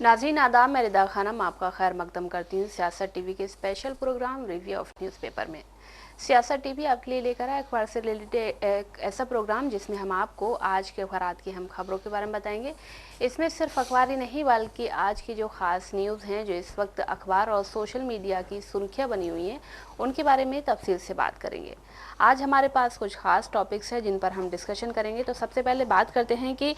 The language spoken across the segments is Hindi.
नाज़रीन आदाब, मैं रिदा खानम आपका खैर मकदम करती हूँ सियासत टीवी के special programme review of newspaper में। सियासत टीवी आपके लिए लेकर आया अखबार से रिलेटेड एक ऐसा प्रोग्राम जिसमें हम आपको आज के अखबार की हम खबरों के बारे में बताएंगे। इसमें सिर्फ अखबार ही नहीं बल्कि आज की जो ख़ास न्यूज़ हैं जो इस वक्त अखबार और सोशल मीडिया की सुर्खियाँ बनी हुई हैं उनके बारे में तफसील से बात करेंगे। आज हमारे पास कुछ ख़ास टॉपिक्स हैं जिन पर हम डिस्कशन करेंगे। तो सबसे पहले बात करते हैं कि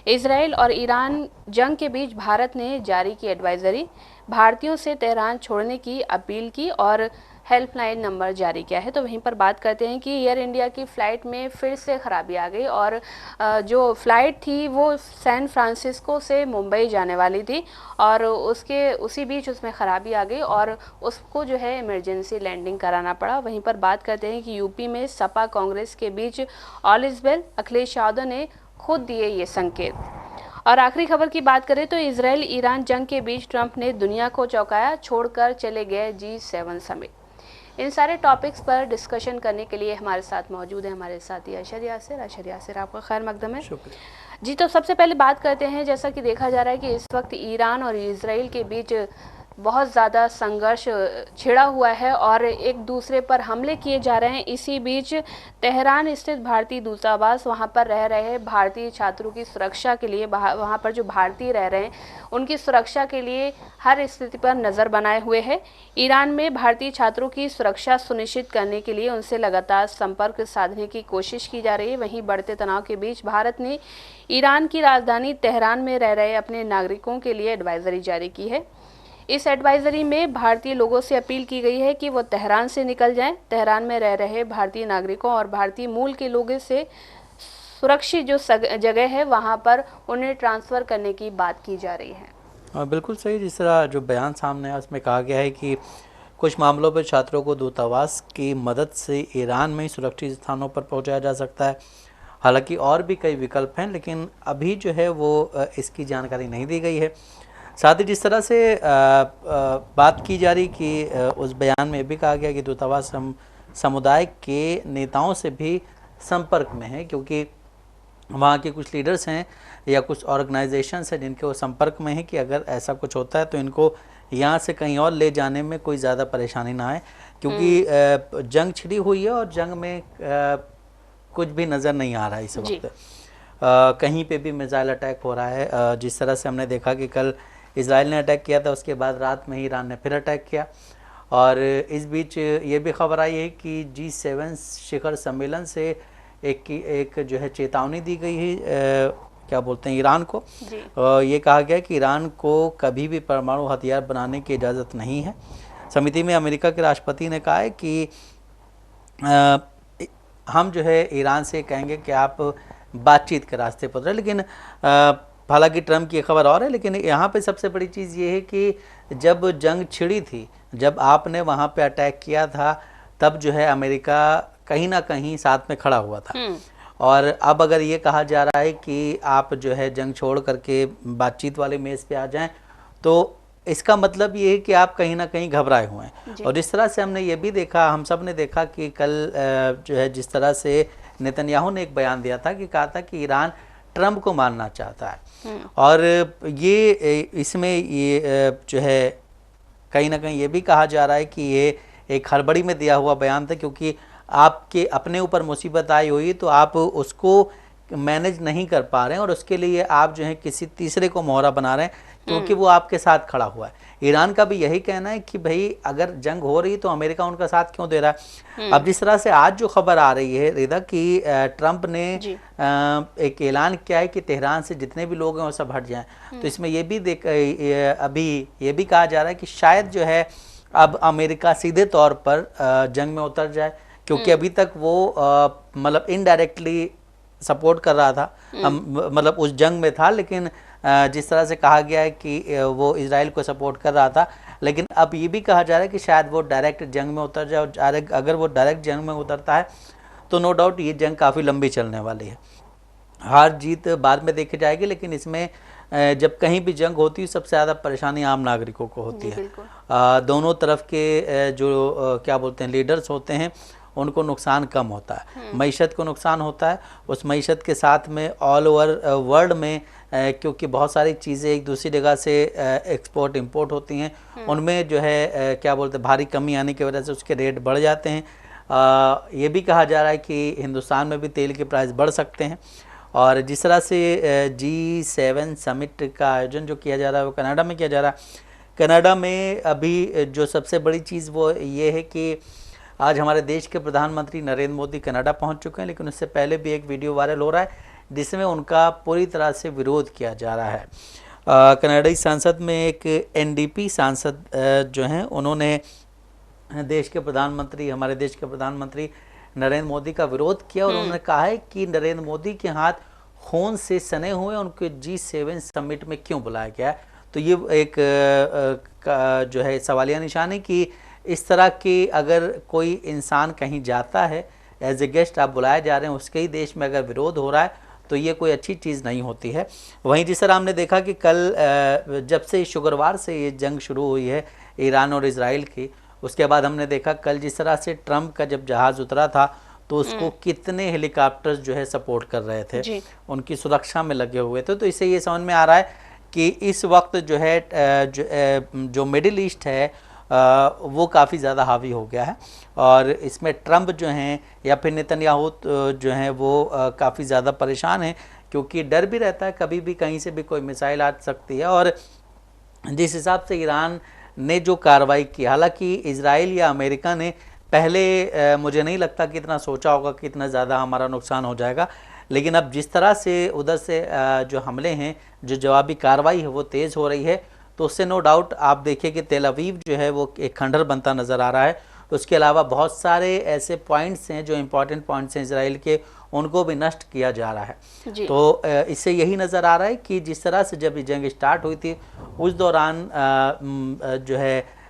इजराइल और ईरान जंग के बीच भारत ने जारी की एडवाइजरी, भारतीयों से तेहरान छोड़ने की अपील की और हेल्पलाइन नंबर जारी किया है। तो वहीं पर बात करते हैं कि एयर इंडिया की फ़्लाइट में फिर से ख़राबी आ गई और जो फ़्लाइट थी वो सैन फ्रांसिस्को से मुंबई जाने वाली थी और उसी बीच उसमें ख़राबी आ गई और उसको जो है इमरजेंसी लैंडिंग कराना पड़ा। वहीं पर बात करते हैं कि यूपी में सपा कांग्रेस के बीच all is well, Akhilesh Yadav ने खुद दिए ये संकेत। और आखिरी खबर की बात करें तो इजराइल ईरान जंग के बीच ट्रंप ने दुनिया को चौंकाया, छोड़कर चले गए G7 समिट। इन सारे टॉपिक्स पर डिस्कशन करने के लिए हमारे साथ मौजूद है हमारे साथी अशर यासिर। अशर यासिर, आपका खैर मकदम है। शुक्रिया जी, तो सबसे पहले बात करते हैं, जैसा कि देखा जा रहा है कि इस वक्त ईरान और इजराइल के बीच बहुत ज़्यादा संघर्ष छिड़ा हुआ है और एक दूसरे पर हमले किए जा रहे हैं। इसी बीच तेहरान स्थित भारतीय दूतावास, वहां पर रह रहे भारतीय छात्रों की सुरक्षा के लिए, वहां पर जो भारतीय रह रहे हैं उनकी सुरक्षा के लिए हर स्थिति पर नज़र बनाए हुए है। ईरान में भारतीय छात्रों की सुरक्षा सुनिश्चित करने के लिए उनसे लगातार संपर्क साधने की कोशिश की जा रही है। वहीं बढ़ते तनाव के बीच भारत ने ईरान की राजधानी तेहरान में रह रहे अपने नागरिकों के लिए एडवाइजरी जारी की है। इस एडवाइजरी में भारतीय लोगों से अपील की गई है कि वो तेहरान से निकल जाएं। तेहरान में रह रहे भारतीय नागरिकों और भारतीय मूल के लोगों से सुरक्षित जो जगह है वहां पर उन्हें ट्रांसफ़र करने की बात की जा रही है। बिल्कुल सही। जिस तरह जो बयान सामने है उसमें कहा गया है कि कुछ मामलों पर छात्रों को दूतावास की मदद से ईरान में सुरक्षित स्थानों पर पहुंचाया जा सकता है। हालांकि और भी कई विकल्प हैं, लेकिन अभी जो है वो इसकी जानकारी नहीं दी गई है। साथ ही जिस तरह से बात की जा रही कि उस बयान में भी कहा गया कि दूतावास समुदाय के नेताओं से भी संपर्क में है, क्योंकि वहाँ के कुछ लीडर्स हैं या कुछ ऑर्गेनाइजेशंस हैं जिनके वो संपर्क में हैं कि अगर ऐसा कुछ होता है तो इनको यहाँ से कहीं और ले जाने में कोई ज़्यादा परेशानी ना आए, क्योंकि जंग छिड़ी हुई है और जंग में कुछ भी नज़र नहीं आ रहा है इस वक्त। कहीं पे भी मिसाइल अटैक हो रहा है। जिस तरह से हमने देखा कि कल इजराइल ने अटैक किया था, उसके बाद रात में ही ईरान ने फिर अटैक किया। और इस बीच ये भी खबर आई है कि G7 शिखर सम्मेलन से एक जो है चेतावनी दी गई है, क्या बोलते हैं, ईरान को। ये कहा गया कि ईरान को कभी भी परमाणु हथियार बनाने की इजाज़त नहीं है। समिति में अमेरिका के राष्ट्रपति ने कहा है कि हम जो है ईरान से कहेंगे कि आप बातचीत के रास्ते पर रहे, लेकिन हालांकि ट्रम्प की खबर और है। लेकिन यहाँ पे सबसे बड़ी चीज़ ये है कि जब जंग छिड़ी थी, जब आपने वहाँ पे अटैक किया था, तब जो है अमेरिका कहीं ना कहीं साथ में खड़ा हुआ था। और अब अगर ये कहा जा रहा है कि आप जो है जंग छोड़ करके बातचीत वाले मेज़ पे आ जाएं, तो इसका मतलब ये है कि आप कहीं ना कहीं घबराए हुए हैं। और इस तरह से हमने ये भी देखा, हम सब ने देखा कि कल जो है जिस तरह से नेतन्याहू ने एक बयान दिया था कि कहा था कि ईरान ट्रंप को मारना चाहता है। और ये इसमें ये जो है कहीं ना कहीं ये भी कहा जा रहा है कि ये एक हड़बड़ी में दिया हुआ बयान था, क्योंकि आपके अपने ऊपर मुसीबत आई हुई तो आप उसको मैनेज नहीं कर पा रहे हैं और उसके लिए आप जो है किसी तीसरे को मोहरा बना रहे हैं, क्योंकि वो आपके साथ खड़ा हुआ है। ईरान का भी यही कहना है कि भाई अगर जंग हो रही तो अमेरिका उनका साथ क्यों दे रहा है। अब जिस तरह से आज जो खबर आ रही है रिदा कि ट्रंप ने एक ऐलान किया है कि तेहरान से जितने भी लोग हैं वो सब हट जाएं, तो इसमें ये भी अभी ये भी कहा जा रहा है कि शायद जो है अब अमेरिका सीधे तौर पर जंग में उतर जाए, क्योंकि अभी तक वो मतलब इनडायरेक्टली सपोर्ट कर रहा था, मतलब उस जंग में था, लेकिन जिस तरह से कहा गया है कि वो इजराइल को सपोर्ट कर रहा था। लेकिन अब ये भी कहा जा रहा है कि शायद वो डायरेक्ट जंग में उतर जाए, और अगर वो डायरेक्ट जंग में उतरता है तो नो डाउट ये जंग काफ़ी लंबी चलने वाली है। हार जीत बाद में देखी जाएगी, लेकिन इसमें जब कहीं भी जंग होती है सबसे ज़्यादा परेशानी आम नागरिकों को होती है। दोनों तरफ के जो क्या बोलते हैं लीडर्स होते हैं उनको नुकसान कम होता है, मईशत को नुकसान होता है। उस मईशत के साथ में ऑल ओवर वर्ल्ड में क्योंकि बहुत सारी चीज़ें एक दूसरी जगह से एक्सपोर्ट इंपोर्ट होती हैं, उनमें जो है क्या बोलते हैं भारी कमी आने की वजह से उसके रेट बढ़ जाते हैं। ये भी कहा जा रहा है कि हिंदुस्तान में भी तेल के प्राइस बढ़ सकते हैं। और जिस तरह से G7 समिट का आयोजन जो किया जा रहा है वो कनाडा में किया जा रहा है। कनाडा में अभी जो सबसे बड़ी चीज़ वो ये है कि आज हमारे देश के प्रधानमंत्री नरेंद्र मोदी कनाडा पहुंच चुके हैं, लेकिन उससे पहले भी एक वीडियो वायरल हो रहा है जिसमें उनका पूरी तरह से विरोध किया जा रहा है। कनाडाई संसद में एक NDP सांसद जो हैं उन्होंने हमारे देश के प्रधानमंत्री नरेंद्र मोदी का विरोध किया और उन्होंने कहा है कि नरेंद्र मोदी के हाथ खून से सने हुए उनके G7 समिट में क्यों बुलाया गया है। तो ये एक जो है सवालिया निशान है कि इस तरह की अगर कोई इंसान कहीं जाता है एज ए गेस्ट, आप बुलाए जा रहे हैं, उसके ही देश में अगर विरोध हो रहा है तो ये कोई अच्छी चीज़ नहीं होती है। वहीं जिस तरह हमने देखा कि कल जब से शुक्रवार से ये जंग शुरू हुई है ईरान और इजराइल की, उसके बाद हमने देखा कल जिस तरह से ट्रंप का जब जहाज़ उतरा था तो उसको कितने हेलीकॉप्टर्स जो है सपोर्ट कर रहे थे, उनकी सुरक्षा में लगे हुए थे। तो इससे ये समझ में आ रहा है कि इस वक्त जो है जो मिडिल ईस्ट है वो काफ़ी ज़्यादा हावी हो गया है और इसमें ट्रंप जो हैं या फिर नेतन्याहू जो हैं वो काफ़ी ज़्यादा परेशान हैं, क्योंकि डर भी रहता है कभी भी कहीं से भी कोई मिसाइल आ सकती है। और जिस हिसाब से ईरान ने जो कार्रवाई की, हालांकि इजराइल या अमेरिका ने पहले मुझे नहीं लगता कि इतना सोचा होगा कि इतना ज़्यादा हमारा नुकसान हो जाएगा, लेकिन अब जिस तरह से उधर से जो हमले हैं, जो जवाबी कार्रवाई है वो तेज़ हो रही है, तो उससे नो डाउट आप देखिए कि तेल अवीव जो है वो एक खंडहर बनता नज़र आ रहा है। उसके अलावा बहुत सारे ऐसे पॉइंट्स हैं जो इम्पॉर्टेंट पॉइंट्स हैं इजराइल के, उनको भी नष्ट किया जा रहा है। तो इससे यही नज़र आ रहा है कि जिस तरह से जब ये जंग स्टार्ट हुई थी उस दौरान जो है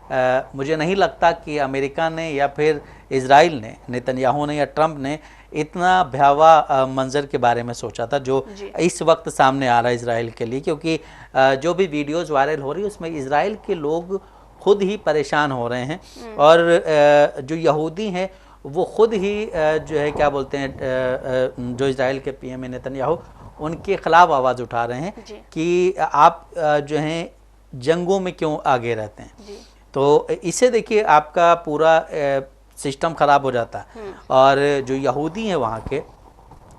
मुझे नहीं लगता कि अमेरिका ने या फिर इजराइल ने, नेतन्याहू ने या ट्रंप ने इतना भयावह मंजर के बारे में सोचा था जो इस वक्त सामने आ रहा है इजराइल के लिए। क्योंकि जो भी वीडियोस वायरल हो रही है उसमें इजराइल के लोग खुद ही परेशान हो रहे हैं और जो यहूदी हैं वो खुद ही जो है क्या बोलते हैं, जो इजराइल के PM नेतन्याहू उनके खिलाफ आवाज़ उठा रहे हैं कि आप जो हैं जंगों में क्यों आगे रहते हैं। तो इसे देखिए आपका पूरा सिस्टम ख़राब हो जाता है। और जो यहूदी हैं वहाँ के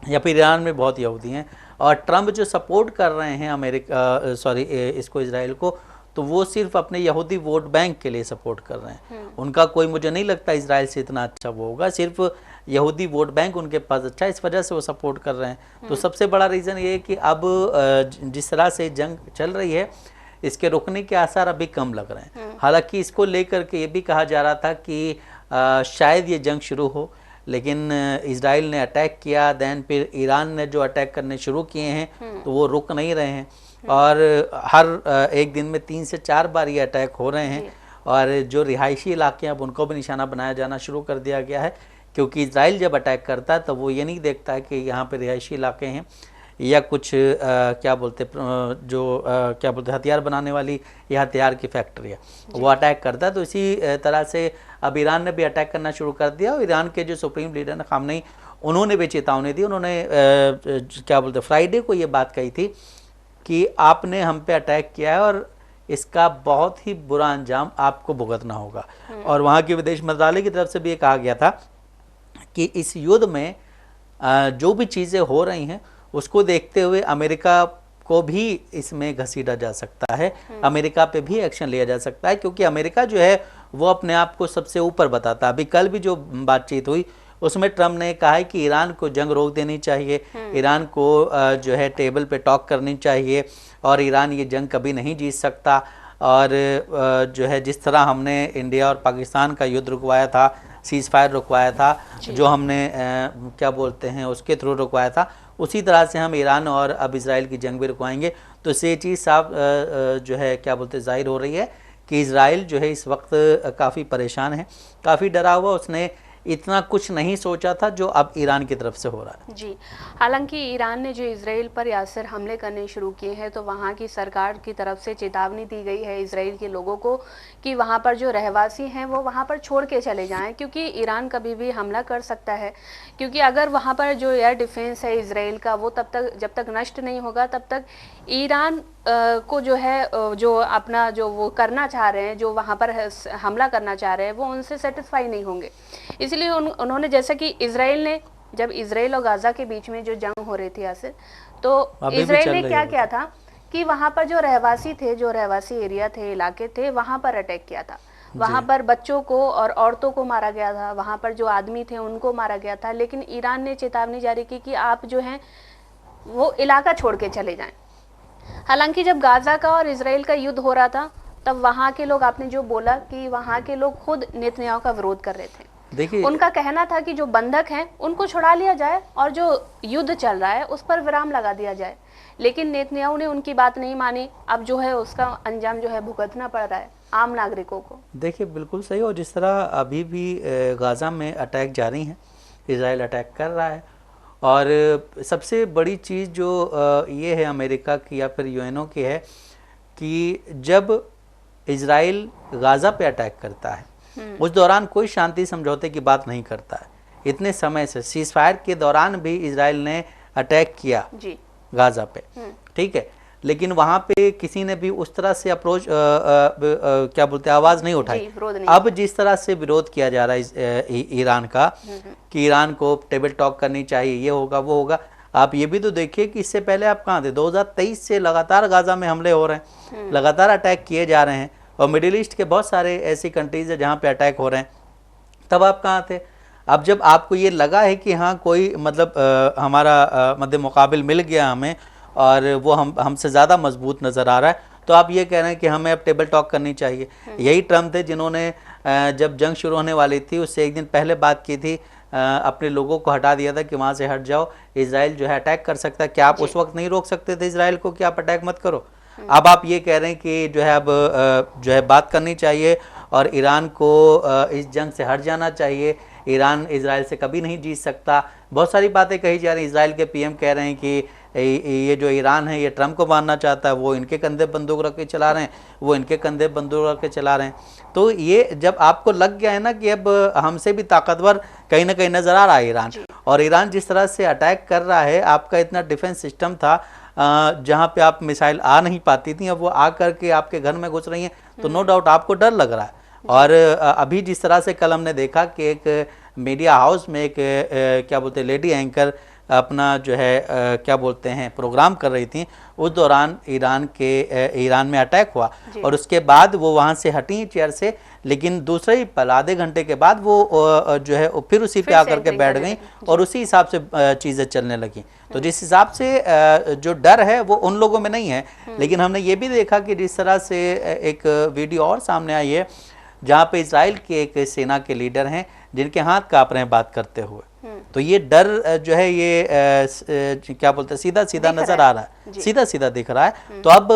या फिर ईरान में बहुत यहूदी हैं और ट्रंप जो सपोर्ट कर रहे हैं इसको इजराइल को, तो वो सिर्फ अपने यहूदी वोट बैंक के लिए सपोर्ट कर रहे हैं। उनका कोई मुझे नहीं लगता इजराइल से इतना अच्छा वो होगा, सिर्फ यहूदी वोट बैंक उनके पास अच्छा, इस वजह से वो सपोर्ट कर रहे हैं। तो सबसे बड़ा रीज़न ये है कि अब जिस तरह से जंग चल रही है इसके रुकने के आसार अभी कम लग रहे हैं। हालांकि इसको लेकर के ये भी कहा जा रहा था कि शायद ये जंग शुरू हो, लेकिन इजराइल ने अटैक किया, देन फिर ईरान ने जो अटैक करने शुरू किए हैं तो वो रुक नहीं रहे हैं और हर एक दिन में 3 से 4 बार ये अटैक हो रहे हैं। और जो रिहायशी इलाके हैं अब उनको भी निशाना बनाया जाना शुरू कर दिया गया है, क्योंकि इजराइल जब अटैक करता है तो वो ये नहीं देखता है कि यहाँ पे रिहायशी इलाके हैं या कुछ क्या बोलते हथियार बनाने वाली या हथियार की फैक्ट्री है, वो अटैक करता है। तो इसी तरह से अब ईरान ने भी अटैक करना शुरू कर दिया और ईरान के जो सुप्रीम लीडर खामनेई उन्होंने भी चेतावनी दी। उन्होंने फ्राइडे को ये बात कही थी कि आपने हम पे अटैक किया है और इसका बहुत ही बुरा अंजाम आपको भुगतना होगा। और वहाँ के विदेश मंत्रालय की तरफ से भी ये कहा गया था कि इस युद्ध में जो भी चीज़ें हो रही हैं उसको देखते हुए अमेरिका को भी इसमें घसीटा जा सकता है, अमेरिका पे भी एक्शन लिया जा सकता है, क्योंकि अमेरिका जो है वो अपने आप को सबसे ऊपर बताता है। अभी कल भी जो बातचीत हुई उसमें ट्रंप ने कहा है कि ईरान को जंग रोक देनी चाहिए, ईरान को जो है टेबल पे टॉक करनी चाहिए और ईरान ये जंग कभी नहीं जीत सकता। और जो है जिस तरह हमने इंडिया और पाकिस्तान का युद्ध रुकवाया था, सीज़ फायर रुकवाया था, जो हमने उसके थ्रू रुकवाया था, उसी तरह से हम ईरान और अब इजराइल की जंग भी रुकवाएंगे। तो इससे ये चीज़ साफ जाहिर हो रही है कि इजराइल जो है इस वक्त काफ़ी परेशान है, काफ़ी डरा हुआ। उसने इतना कुछ नहीं सोचा था जो अब ईरान की तरफ से हो रहा है। जी, हालांकि ईरान ने जो इजराइल पर यासिर हमले करने शुरू किए हैं तो वहाँ की सरकार की तरफ से चेतावनी दी गई है इजराइल के लोगों को कि वहाँ पर जो रहवासी हैं वो वहाँ पर छोड़ के चले जाएं, क्योंकि ईरान कभी भी हमला कर सकता है। क्योंकि अगर वहाँ पर जो एयर डिफेंस है इजराइल का वो तब तक जब तक नष्ट नहीं होगा तब तक ईरान को जो है जो अपना जो वो करना चाह रहे हैं, जो वहाँ पर हमला करना चाह रहे हैं, वो उनसे सेटिस्फाई नहीं होंगे। इसलिए उन्होंने, जैसा कि इजराइल ने, जब इजराइल और गाजा के बीच में जो जंग हो रही थी यासिर, तो इजराइल ने क्या किया था कि वहाँ पर जो रहवासी थे, जो रहवासी एरिया थे, इलाके थे, वहाँ पर अटैक किया था। वहाँ पर बच्चों को और औरतों को मारा गया था, वहाँ पर जो आदमी थे उनको मारा गया था। लेकिन ईरान ने चेतावनी जारी की कि आप जो हैं वो इलाका छोड़ के चले जाएं। हालांकि जब गाजा का और इजराइल का युद्ध हो रहा था तब वहाँ के लोग, आपने जो बोला कि वहाँ के लोग खुद नेतन्याहू का विरोध कर रहे थे। देखिए, उनका कहना था कि जो बंधक हैं उनको छुड़ा लिया जाए और जो युद्ध चल रहा है उस पर विराम लगा दिया जाए। लेकिन नेतन्याहू ने उनकी बात नहीं मानी। अब जो है उसका अंजाम जो है भुगतना पड़ रहा है आम नागरिकों को। देखिए बिल्कुल सही। और जिस तरह अभी भी गाजा में अटैक जारी हैं, इजराइल अटैक कर रहा है, और सबसे बड़ी चीज़ जो ये है अमेरिका की या फिर यूएनओ की है कि जब इजराइल गाजा पे अटैक करता है उस दौरान कोई शांति समझौते की बात नहीं करता है। इतने समय से सीज़फायर के दौरान भी इजराइल ने अटैक किया जी गाजा पे, ठीक है, लेकिन वहाँ पे किसी ने भी उस तरह से अप्रोच क्या बोलते हैं, आवाज़ नहीं उठाई। अब जिस तरह से विरोध किया जा रहा है ईरान का कि ईरान को टेबल टॉक करनी चाहिए, ये होगा वो होगा, आप ये भी तो देखिए कि इससे पहले आप कहाँ थे? 2023 से लगातार गाजा में हमले हो रहे हैं, लगातार अटैक किए जा रहे हैं, और मिडिल ईस्ट के बहुत सारे ऐसी कंट्रीज है जहाँ पे अटैक हो रहे हैं। तब आप कहाँ थे? अब जब आपको ये लगा है कि हाँ कोई मतलब हमारा मध्य मुकाबिल मिल गया हमें और वो हमसे ज़्यादा मजबूत नज़र आ रहा है, तो आप ये कह रहे हैं कि हमें अब टेबल टॉक करनी चाहिए। यही ट्रम्प थे जिन्होंने जब जंग शुरू होने वाली थी उससे एक दिन पहले बात की थी, अपने लोगों को हटा दिया था कि वहाँ से हट जाओ, इजराइल जो है अटैक कर सकता है। क्या आप उस वक्त नहीं रोक सकते थे इजराइल को कि आप अटैक मत करो? अब आप ये कह रहे हैं कि जो है अब जो है बात करनी चाहिए और ईरान को इस जंग से हट जाना चाहिए, ईरान इजराइल से कभी नहीं जीत सकता। बहुत सारी बातें कही जा रही हैं। इजराइल के पीएम कह रहे हैं कि ये जो ईरान है ये ट्रम्प को मारना चाहता है, वो इनके कंधे बंदूक रख के चला रहे हैं, वो इनके कंधे बंदूक रख के चला रहे हैं। तो ये जब आपको लग गया है ना कि अब हमसे भी ताकतवर कहीं ना कहीं नज़र आ रहा है ईरान, और ईरान जिस तरह से अटैक कर रहा है, आपका इतना डिफेंस सिस्टम था जहाँ पे आप मिसाइल आ नहीं पाती थी, अब वो आ करके आपके घर में घुस रही हैं, तो नो डाउट आपको डर लग रहा है। और अभी जिस तरह से कल हमने देखा कि एक मीडिया हाउस में एक क्या बोलते हैं लेडी एंकर अपना जो है क्या बोलते हैं प्रोग्राम कर रही थी, उस दौरान ईरान में अटैक हुआ और उसके बाद वो वहाँ से हटी चेयर से, लेकिन दूसरे ही पल आधे घंटे के बाद वो जो है फिर उसी पे आकर के बैठ गई और उसी हिसाब से चीज़ें चलने लगी। तो जिस हिसाब से जो डर है वो उन लोगों में नहीं है। लेकिन हमने ये भी देखा कि जिस तरह से एक वीडियो और सामने आई है जहाँ पे इजराइल के एक सेना के लीडर हैं जिनके हाथ काँप रहे हैं बात करते हुए, तो ये डर जो है ये क्या बोलते हैं सीधा सीधा नजर आ रहा है, सीधा सीधा दिख रहा है। तो अब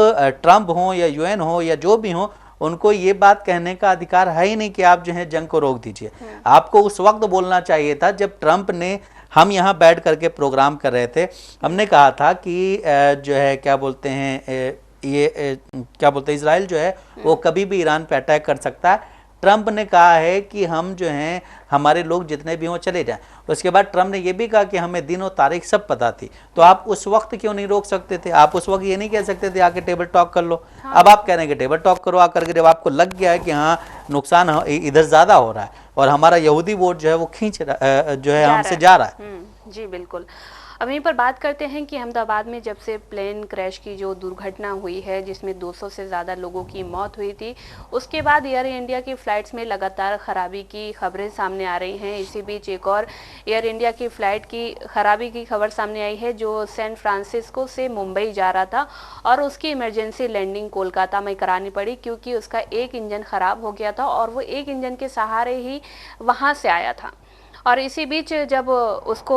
ट्रम्प हो या यूएन हो या जो भी हो, उनको ये बात कहने का अधिकार है ही नहीं कि आप जो है जंग को रोक दीजिए। आपको उस वक्त बोलना चाहिए था जब ट्रम्प ने, हम यहाँ बैठ करके प्रोग्राम कर रहे थे, हमने कहा था कि जो है क्या बोलते हैं ये क्या बोलते हैं इजराइल जो है वो कभी भी ईरान पे अटैक कर सकता है। ट्रम्प ने कहा है कि हम जो हैं हमारे लोग जितने भी हों चले जाएं। उसके बाद ट्रम्प ने ये भी कहा कि हमें दिन और तारीख सब पता थी। तो आप उस वक्त क्यों नहीं रोक सकते थे? आप उस वक्त ये नहीं कह सकते थे आके टेबल टॉक कर लो। हाँ। अब आप कह रहे हैं कि टेबल टॉक करो आकर के, जब आपको लग गया है कि हाँ नुकसान इधर ज़्यादा हो रहा है और हमारा यहूदी वोट जो है वो खींच जो है हमसे जा रहा है। जी बिल्कुल। अब यहीं पर बात करते हैं कि अहमदाबाद में जब से प्लेन क्रैश की जो दुर्घटना हुई है जिसमें 200 से ज़्यादा लोगों की मौत हुई थी, उसके बाद एयर इंडिया की फ़्लाइट्स में लगातार ख़राबी की खबरें सामने आ रही हैं। इसी बीच एक और एयर इंडिया की फ़्लाइट की ख़राबी की खबर सामने आई है जो सैन फ्रांसिस्को से मुंबई जा रहा था और उसकी इमरजेंसी लैंडिंग कोलकाता में करानी पड़ी क्योंकि उसका एक इंजन ख़राब हो गया था और वो एक इंजन के सहारे ही वहाँ से आया था। और इसी बीच जब उसको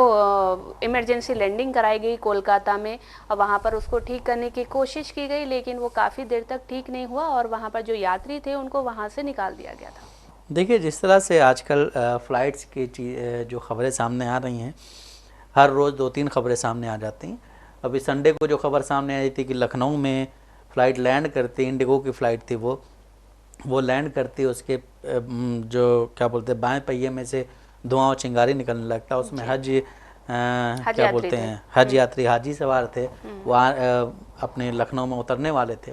इमरजेंसी लैंडिंग कराई गई कोलकाता में, वहाँ पर उसको ठीक करने की कोशिश की गई लेकिन वो काफ़ी देर तक ठीक नहीं हुआ और वहाँ पर जो यात्री थे उनको वहाँ से निकाल दिया गया था। देखिए, जिस तरह से आजकल फ़्लाइट्स की जो खबरें सामने आ रही हैं, हर रोज़ 2-3 खबरें सामने आ जाती हैं। अभी संडे को जो खबर सामने आई थी कि लखनऊ में फ़्लाइट लैंड करती, इंडिगो की फ़्लाइट थी वो लैंड करती, उसके जो क्या बोलते हैं बाएं पहिए में से धुआं और चिंगारी निकलने लगता, उसमें क्या बोलते हैं हज यात्री, हाजी सवार थे, वहाँ अपने लखनऊ में उतरने वाले थे।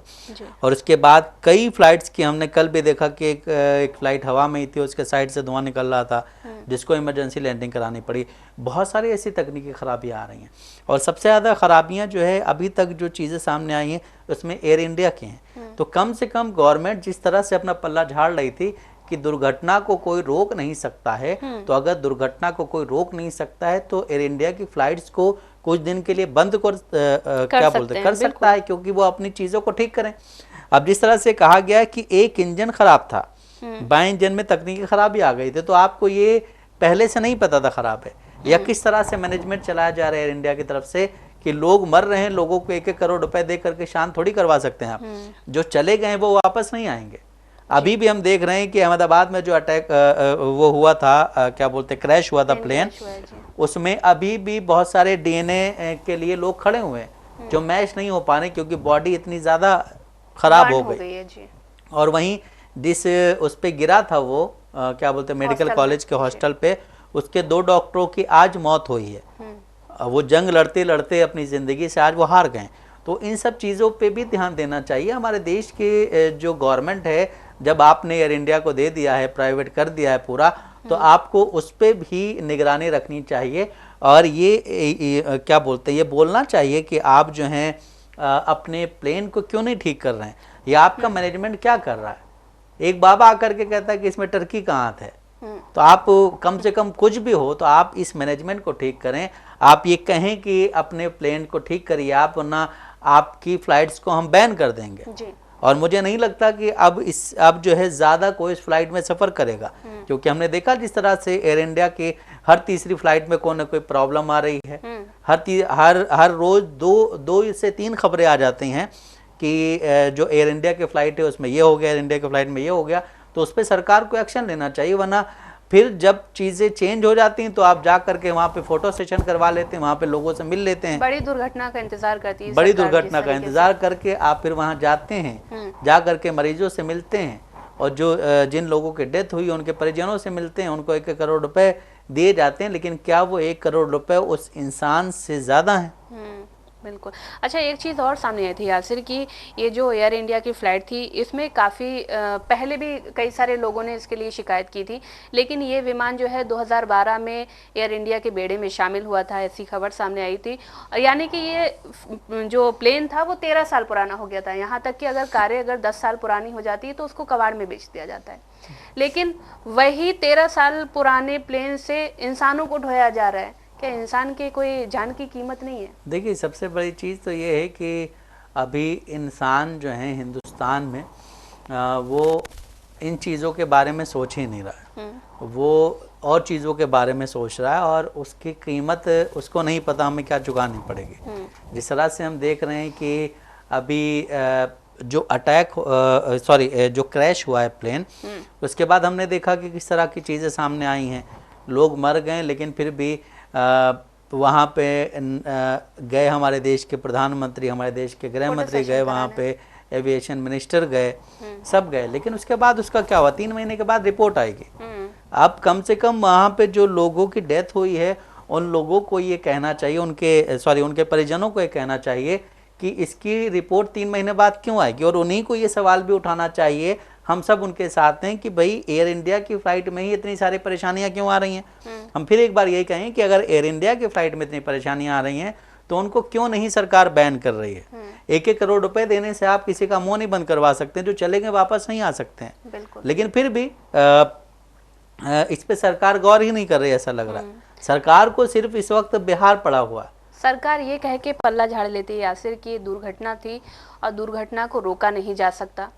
और उसके बाद कई फ्लाइट्स की हमने कल भी देखा कि एक फ़्लाइट हवा में ही थी, उसके साइड से धुआं निकल रहा था, जिसको इमरजेंसी लैंडिंग करानी पड़ी। बहुत सारी ऐसी तकनीकी खराबियाँ आ रही हैं, और सबसे ज़्यादा खराबियाँ जो है अभी तक जो चीज़ें सामने आई हैं उसमें एयर इंडिया की हैं। तो कम से कम गवर्नमेंट जिस तरह से अपना पल्ला झाड़ रही थी कि दुर्घटना को कोई रोक नहीं सकता है, तो अगर दुर्घटना को कोई रोक नहीं सकता है तो एयर इंडिया की फ्लाइट्स को कुछ दिन के लिए बंद कर सकता है, क्योंकि वो अपनी चीज़ों को ठीक करें। अब जिस तरह से कहा गया कि एक इंजन खराब था, बाएं इंजन में तकनीकी खराबी आ गई थी, तो आपको ये पहले से नहीं पता था खराब है, या किस तरह से मैनेजमेंट चलाया जा रहा है एयर इंडिया की तरफ से कि लोग मर रहे हैं, लोगों को 1-1 करोड़ रुपए दे करके शांत थोड़ी करवा सकते हैं आप। जो चले गए वो वापस नहीं आएंगे। अभी भी हम देख रहे हैं कि अहमदाबाद में जो अटैक वो हुआ था, क्या बोलते क्रैश हुआ था प्लेन, उसमें अभी भी बहुत सारे डीएनए के लिए लोग खड़े हुए हैं जो मैच नहीं हो पा रहे, क्योंकि बॉडी इतनी ज़्यादा खराब हो गई है जी। और वहीं जिस उस पे गिरा था वो क्या बोलते मेडिकल कॉलेज के हॉस्टल पे, उसके 2 डॉक्टरों की आज मौत हुई है। वो जंग लड़ते लड़ते अपनी ज़िंदगी से आज वो हार गए। तो इन सब चीज़ों पे भी ध्यान देना चाहिए। हमारे देश के जो गवर्नमेंट है, जब आपने एयर इंडिया को दे दिया है, प्राइवेट कर दिया है पूरा, तो आपको उस पर भी निगरानी रखनी चाहिए। और ये क्या बोलते हैं, ये बोलना चाहिए कि आप जो हैं अपने प्लेन को क्यों नहीं ठीक कर रहे हैं, या आपका मैनेजमेंट क्या कर रहा है। एक बाबा आकर के कहता है कि इसमें टर्की कहाँ है, तो आप कम से कम कुछ भी हो तो आप इस मैनेजमेंट को ठीक करें। आप ये कहें कि अपने प्लेन को ठीक करिए आप, वरना आपकी फ्लाइट्स को हम बैन कर देंगे जी। और मुझे नहीं लगता कि अब जो है ज़्यादा कोई इस फ्लाइट में सफ़र करेगा, क्योंकि हमने देखा जिस तरह से एयर इंडिया की हर तीसरी फ्लाइट में कोई ना कोई प्रॉब्लम आ रही है। हर रोज़ 2 से 3 खबरें आ जाती हैं कि जो एयर इंडिया की फ़्लाइट है उसमें ये हो गया, एयर इंडिया की फ़्लाइट में ये हो गया। तो उस पर सरकार को एक्शन लेना चाहिए, वरना फिर जब चीज़ें चेंज हो जाती हैं तो आप जा करके वहाँ पे फोटो सेशन करवा लेते हैं, वहाँ पे लोगों से मिल लेते हैं। बड़ी दुर्घटना का इंतजार करती है, बड़ी दुर्घटना का इंतजार करके आप फिर वहाँ जाते हैं, जा करके मरीजों से मिलते हैं, और जो जिन लोगों की डेथ हुई उनके परिजनों से मिलते हैं, उनको 1-1 करोड़ रुपए दिए जाते हैं। लेकिन क्या वो 1 करोड़ रुपए उस इंसान से ज़्यादा हैं? बिल्कुल। अच्छा, एक चीज़ और सामने आई थी यासिर कि ये जो एयर इंडिया की फ़्लाइट थी, इसमें काफ़ी पहले भी कई सारे लोगों ने इसके लिए शिकायत की थी, लेकिन ये विमान जो है 2012 में एयर इंडिया के बेड़े में शामिल हुआ था, ऐसी खबर सामने आई थी। यानी कि ये जो प्लेन था वो 13 साल पुराना हो गया था। यहाँ तक कि अगर 10 साल पुरानी हो जाती है तो उसको कबाड़ में बेच दिया जाता है, लेकिन वही 13 साल पुराने प्लेन से इंसानों को ढोया जा रहा है। क्या इंसान के कोई जान की कीमत नहीं है? देखिए, सबसे बड़ी चीज़ तो ये है कि अभी इंसान जो है हिंदुस्तान में वो इन चीज़ों के बारे में सोच ही नहीं रहा है, वो और चीज़ों के बारे में सोच रहा है, और उसकी कीमत उसको नहीं पता हमें क्या चुकानी पड़ेगी। जिस तरह से हम देख रहे हैं कि अभी जो जो क्रैश हुआ है प्लेन, उसके बाद हमने देखा कि किस तरह की चीज़ें सामने आई हैं। लोग मर गए, लेकिन फिर भी वहाँ पे गए हमारे देश के प्रधानमंत्री, हमारे देश के गृह मंत्री गए, वहाँ पे एविएशन मिनिस्टर गए, सब गए, लेकिन उसके बाद उसका क्या हुआ, 3 महीने के बाद रिपोर्ट आएगी। अब कम से कम वहाँ पे जो लोगों की डेथ हुई है उन लोगों को ये कहना चाहिए, उनके परिजनों को ये कहना चाहिए कि इसकी रिपोर्ट 3 महीने बाद क्यों आएगी, और उन्हीं को ये सवाल भी उठाना चाहिए, हम सब उनके साथ हैं, कि भाई एयर इंडिया की फ़्लाइट में ही इतनी सारी परेशानियां क्यों आ रही हैं। हम फिर एक बार यही कहें कि अगर एयर इंडिया की फ़्लाइट में इतनी परेशानियां आ रही हैं तो उनको क्यों नहीं सरकार बैन कर रही है। 1-1 करोड़ रुपए देने से आप किसी का मुंह नहीं बंद करवा सकते, जो चले गए वापस नहीं आ सकते हैं। लेकिन फिर भी इस पे सरकार गौर ही नहीं कर रही, ऐसा लग रहा है। सरकार को सिर्फ इस वक्त बिहार पड़ा हुआ। सरकार ये कह के पल्ला झाड़ लेती है यासिर की दुर्घटना थी और दुर्घटना को रोका नहीं जा सकता।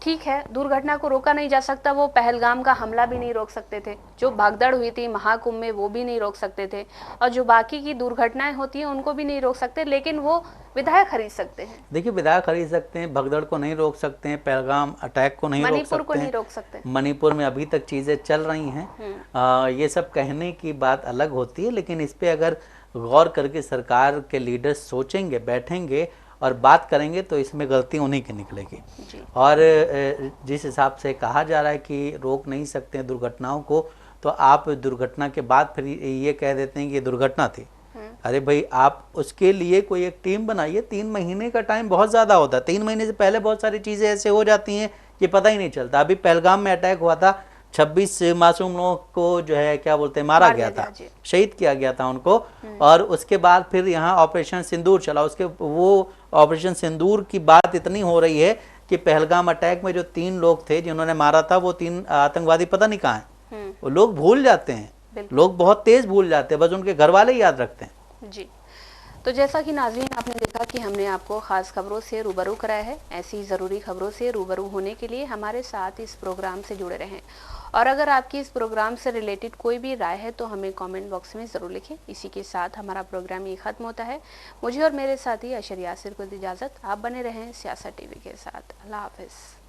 ठीक है, दुर्घटना को रोका नहीं जा सकता, वो पहलगाम का हमला भी नहीं रोक सकते थे, जो भगदड़ हुई थी महाकुंभ में वो भी नहीं रोक सकते थे, और जो बाकी की दुर्घटनाएं होती हैं उनको भी नहीं रोक सकते, लेकिन वो विधायक खरीद सकते हैं। देखिए, विधायक खरीद सकते हैं, भगदड़ को नहीं रोक सकते हैं, पहलगाम अटैक को नहीं रोक मणिपुर सकते को नहीं हैं, रोक सकते। मणिपुर में अभी तक चीज़ें चल रही हैं। ये सब कहने की बात अलग होती है, लेकिन इस पे अगर गौर करके सरकार के लीडर्स सोचेंगे, बैठेंगे और बात करेंगे तो इसमें गलती उन्हीं की निकलेगी। और जिस हिसाब से कहा जा रहा है कि रोक नहीं सकते हैं दुर्घटनाओं को, तो आप दुर्घटना के बाद फिर ये कह देते हैं कि ये दुर्घटना थी। अरे भाई, आप उसके लिए कोई एक टीम बनाइए। 3 महीने का टाइम बहुत ज़्यादा होता है। 3 महीने से पहले बहुत सारी चीज़ें ऐसे हो जाती हैं कि पता ही नहीं चलता। अभी पहलगाम में अटैक हुआ था, 26 मासूम लोगों को जो है क्या बोलते हैं मारा गया था, शहीद किया गया था उनको। और उसके बाद फिर यहाँ ऑपरेशन सिंदूर चला। उसके वो ऑपरेशन सिंदूर की बात इतनी हो रही है कि पहलगाम अटैक में जो 3 लोग थे जिन्होंने मारा था, वो 3 आतंकवादी पता नहीं कहाँ हैं। वो लोग भूल जाते हैं, लोग बहुत तेज भूल जाते हैं, बस उनके घर वाले ही याद रखते हैं। जी, तो जैसा कि नाज़रीन आपने देखा कि हमने आपको ख़ास खबरों से रूबरू कराया है। ऐसी ज़रूरी खबरों से रूबरू होने के लिए हमारे साथ इस प्रोग्राम से जुड़े रहें। और अगर आपकी इस प्रोग्राम से रिलेटेड कोई भी राय है तो हमें कमेंट बॉक्स में ज़रूर लिखें। इसी के साथ हमारा प्रोग्राम ये ख़त्म होता है। मुझे और मेरे साथी अशर यासिर को इजाज़त। आप बने रहें सियासत टीवी के साथ। अल्लाह हाफ़िज़।